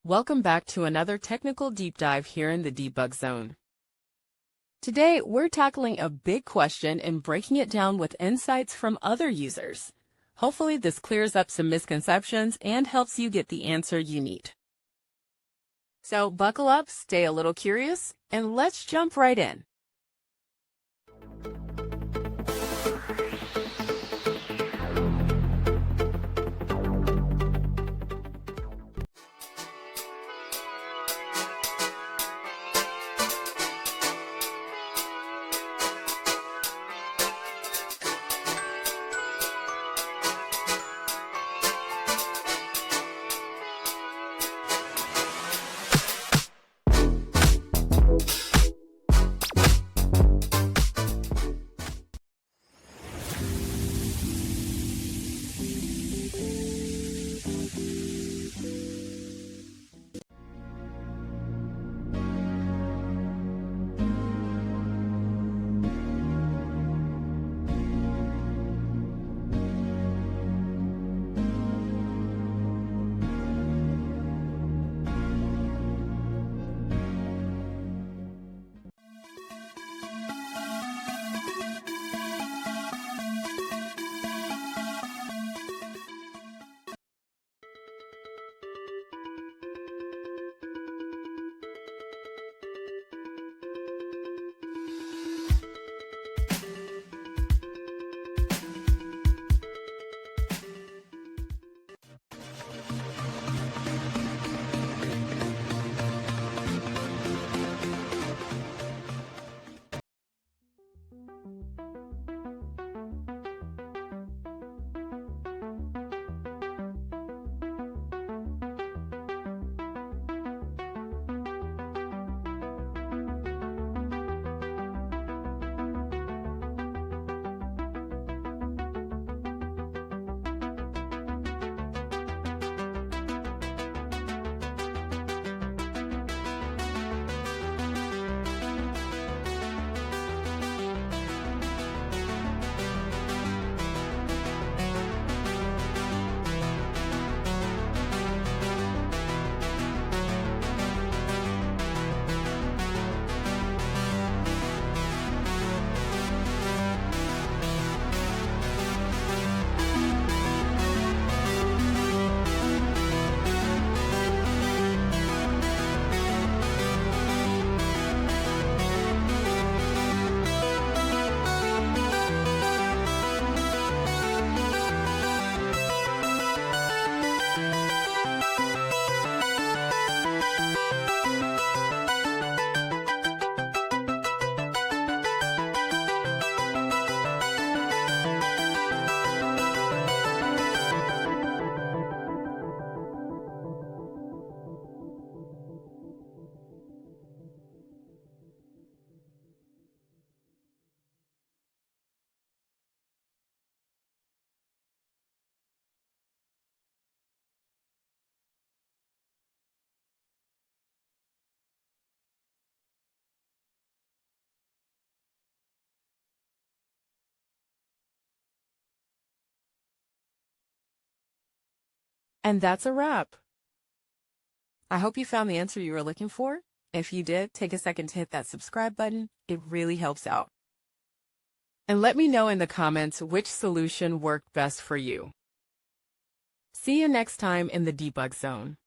Welcome back to another technical deep dive here in the debug zone. Today, we're tackling a big question and breaking it down with insights from other users. Hopefully, this clears up some misconceptions and helps you get the answer you need. So buckle up, stay a little curious, and let's jump right in. And that's a wrap. I hope you found the answer you were looking for. If you did, take a second to hit that subscribe button. It really helps out. And let me know in the comments which solution worked best for you. See you next time in the debug zone.